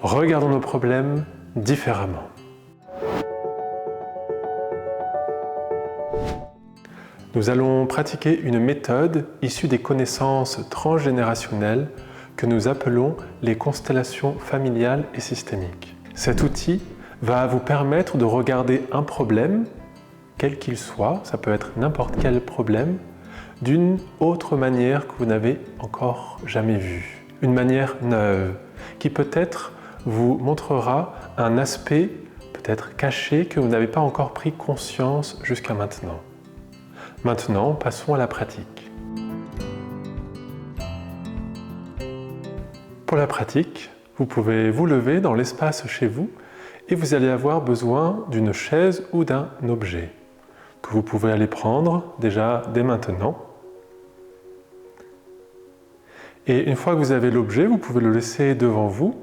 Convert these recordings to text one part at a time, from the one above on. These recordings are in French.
regardons nos problèmes différemment. Nous allons pratiquer une méthode issue des connaissances transgénérationnelles que nous appelons les constellations familiales et systémiques. Cet outil va vous permettre de regarder un problème, quel qu'il soit, ça peut être n'importe quel problème, d'une autre manière que vous n'avez encore jamais vue. Une manière neuve, qui peut-être vous montrera un aspect peut-être caché que vous n'avez pas encore pris conscience jusqu'à maintenant. Maintenant, passons à la pratique. Pour la pratique, vous pouvez vous lever dans l'espace chez vous et vous allez avoir besoin d'une chaise ou d'un objet que vous pouvez aller prendre déjà dès maintenant. Et une fois que vous avez l'objet, vous pouvez le laisser devant vous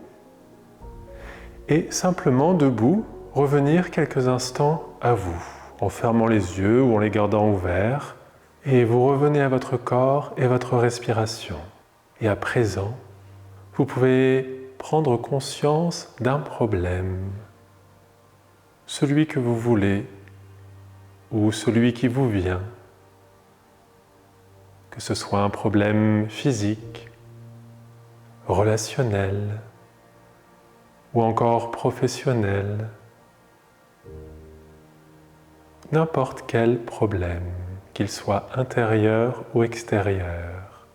et simplement debout, revenir quelques instants à vous, en fermant les yeux ou en les gardant ouverts, et vous revenez à votre corps et votre respiration. Et à présent, vous pouvez prendre conscience d'un problème, celui que vous voulez ou celui qui vous vient, que ce soit un problème physique, relationnel ou encore professionnel, n'importe quel problème, qu'il soit intérieur ou extérieur.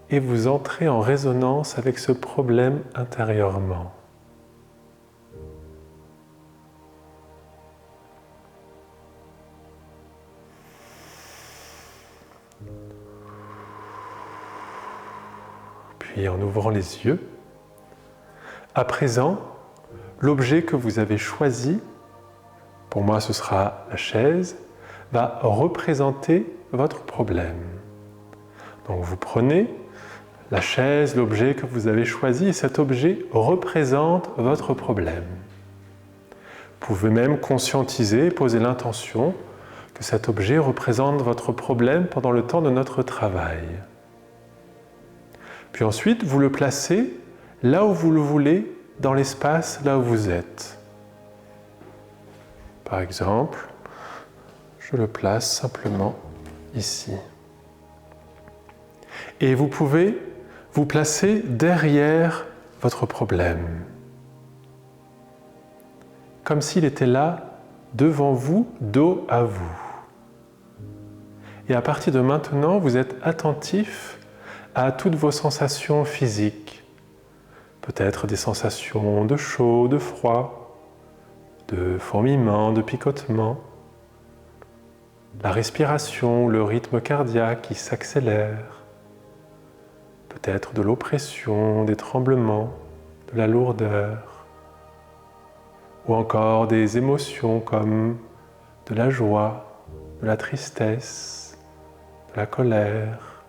Et vous entrez en résonance avec ce problème intérieurement. Puis en ouvrant les yeux, à présent, l'objet que vous avez choisi, pour moi ce sera la chaise, va représenter votre problème. Donc vous prenez la chaise, l'objet que vous avez choisi, et cet objet représente votre problème. Vous pouvez même conscientiser, poser l'intention que cet objet représente votre problème pendant le temps de notre travail. Puis ensuite, vous le placez là où vous le voulez, dans l'espace là où vous êtes. Par exemple, je le place simplement ici. Et vous pouvez vous placer derrière votre problème, comme s'il était là, devant vous, dos à vous. Et à partir de maintenant, vous êtes attentif à toutes vos sensations physiques, peut-être des sensations de chaud, de froid, de fourmillement, de picotement, la respiration, le rythme cardiaque qui s'accélère, peut-être de l'oppression, des tremblements, de la lourdeur, ou encore des émotions comme de la joie, de la tristesse, de la colère,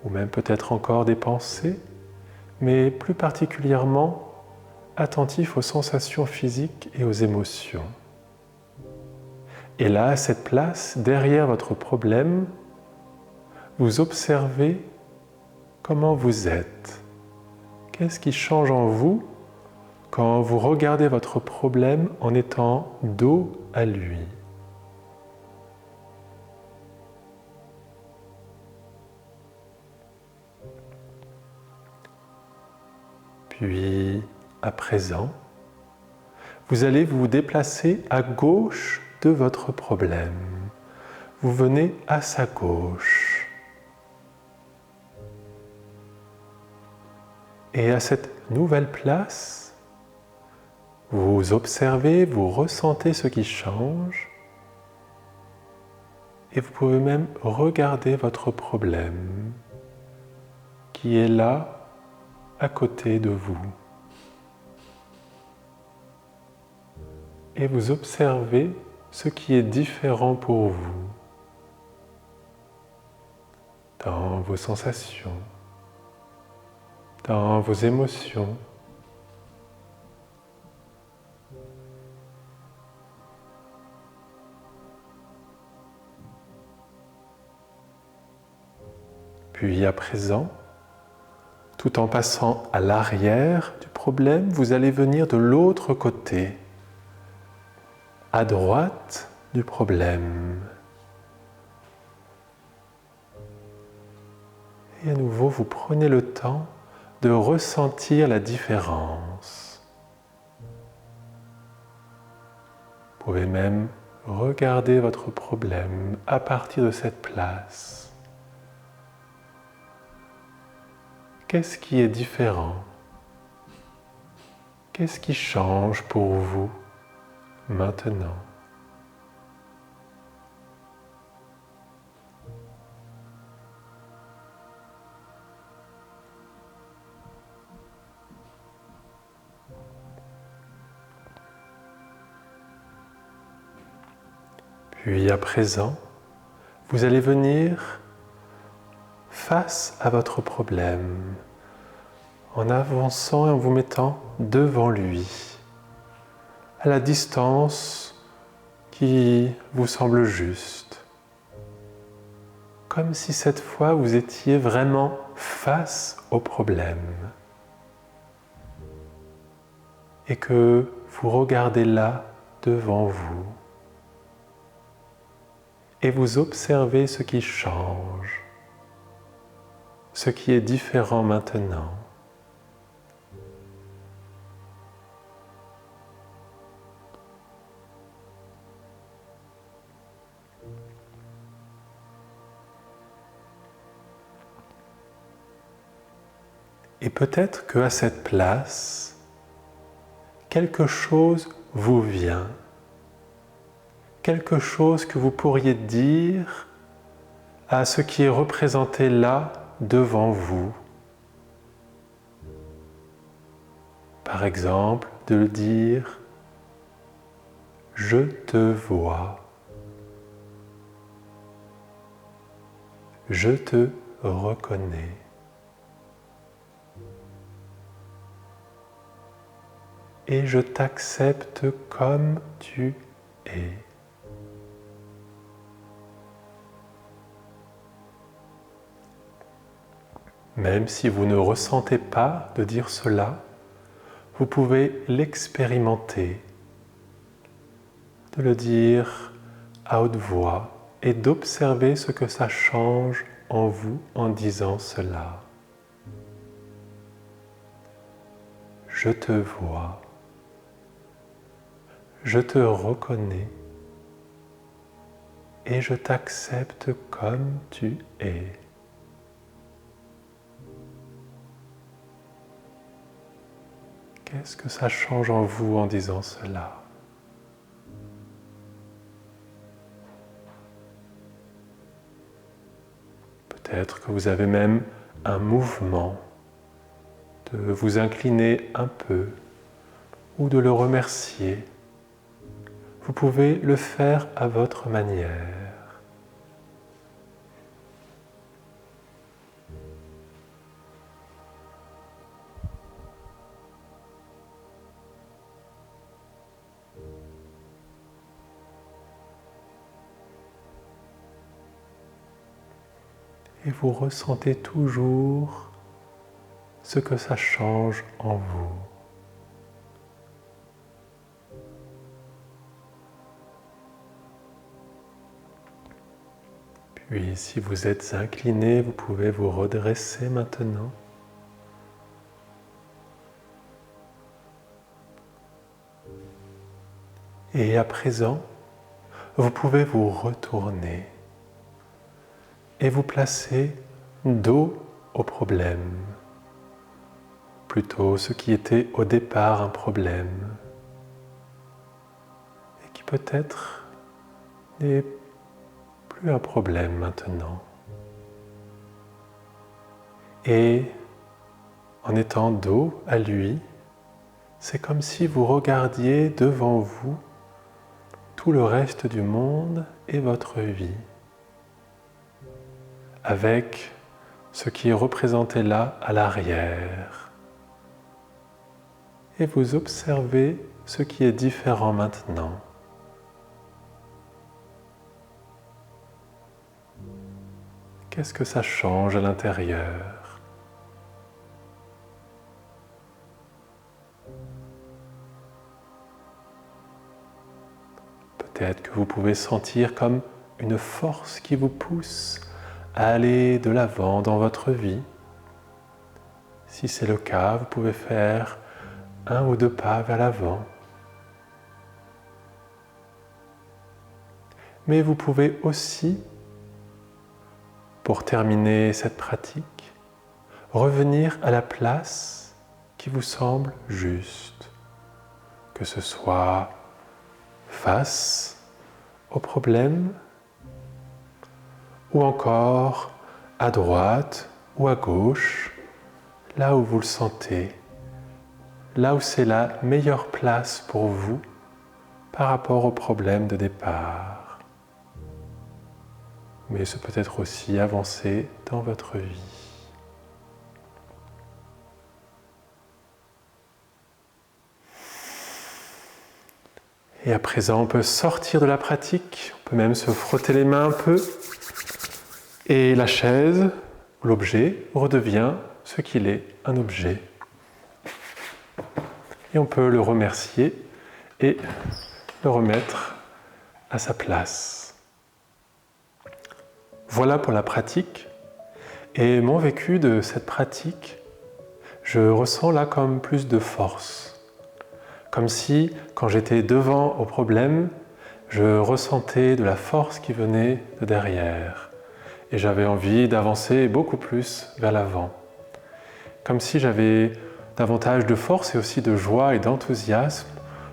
ou même peut-être encore des pensées, mais plus particulièrement attentif aux sensations physiques et aux émotions. Et là, à cette place, derrière votre problème, vous observez comment vous êtes. Qu'est-ce qui change en vous quand vous regardez votre problème en étant dos à lui? Puis, à présent, vous allez vous déplacer à gauche de votre problème. Vous venez à sa gauche. Et à cette nouvelle place, vous observez, vous ressentez ce qui change et vous pouvez même regarder votre problème qui est là à côté de vous. Et vous observez ce qui est différent pour vous dans vos sensations, dans vos émotions. Puis à présent, Tout en passant à l'arrière du problème, vous allez venir de l'autre côté, à droite du problème. Et à nouveau, vous prenez le temps de ressentir la différence. Vous pouvez même regarder votre problème à partir de cette place. Qu'est-ce qui est différent? Qu'est-ce qui change pour vous maintenant? Puis à présent, vous allez venir face à votre problème en avançant et en vous mettant devant lui, à la distance qui vous semble juste, comme si cette fois vous étiez vraiment face au problème et que vous regardez là devant vous. Et vous observez ce qui change, ce qui est différent maintenant. Et peut-être qu'à cette place, quelque chose vous vient, quelque chose que vous pourriez dire à ce qui est représenté là devant vous. Par exemple, de le dire « Je te vois »,« Je te reconnais ». Et je t'accepte comme tu es. Même si vous ne ressentez pas de dire cela, vous pouvez l'expérimenter, de le dire à haute voix et d'observer ce que ça change en vous en disant cela. Je te vois, je te reconnais et je t'accepte comme tu es. Qu'est-ce que ça change en vous en disant cela? Peut-être que vous avez même un mouvement de vous incliner un peu ou de le remercier. Vous pouvez le faire à votre manière. Et vous ressentez toujours ce que ça change en vous. Puis si vous êtes incliné, vous pouvez vous redresser maintenant. Et à présent, vous pouvez vous retourner et vous placer dos au problème, plutôt ce qui était au départ un problème et qui peut-être n'est plus un problème maintenant. Et en étant dos à lui, c'est comme si vous regardiez devant vous tout le reste du monde et votre vie, avec ce qui est représenté là à l'arrière. Et vous observez ce qui est différent maintenant. Qu'est-ce que ça change à l'intérieur? peut-être que vous pouvez sentir comme une force qui vous pousse à aller de l'avant dans votre vie. Si c'est le cas, vous pouvez faire 1 ou 2 pas vers l'avant. Mais vous pouvez aussi, pour terminer cette pratique, revenir à la place qui vous semble juste, que ce soit face au problème ou encore à droite ou à gauche, là où vous le sentez, là où c'est la meilleure place pour vous par rapport au problème de départ. Mais ce peut être aussi avancer dans votre vie. Et à présent, on peut sortir de la pratique, on peut même se frotter les mains un peu, et la chaise, l'objet, redevient ce qu'il est, un objet. Et on peut le remercier et le remettre à sa place. Voilà pour la pratique. Et mon vécu de cette pratique, je ressens là comme plus de force. Comme si, quand j'étais devant au problème, je ressentais de la force qui venait de derrière. Et j'avais envie d'avancer beaucoup plus vers l'avant. Comme si j'avais davantage de force et aussi de joie et d'enthousiasme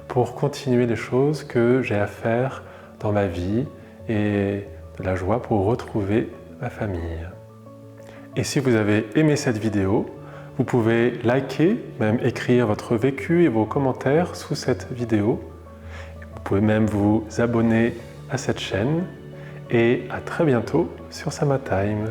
pour continuer les choses que j'ai à faire dans ma vie et de la joie pour retrouver ma famille. Et si vous avez aimé cette vidéo, vous pouvez liker, même écrire votre vécu et vos commentaires sous cette vidéo. Vous pouvez même vous abonner à cette chaîne et à très bientôt sur Samatime.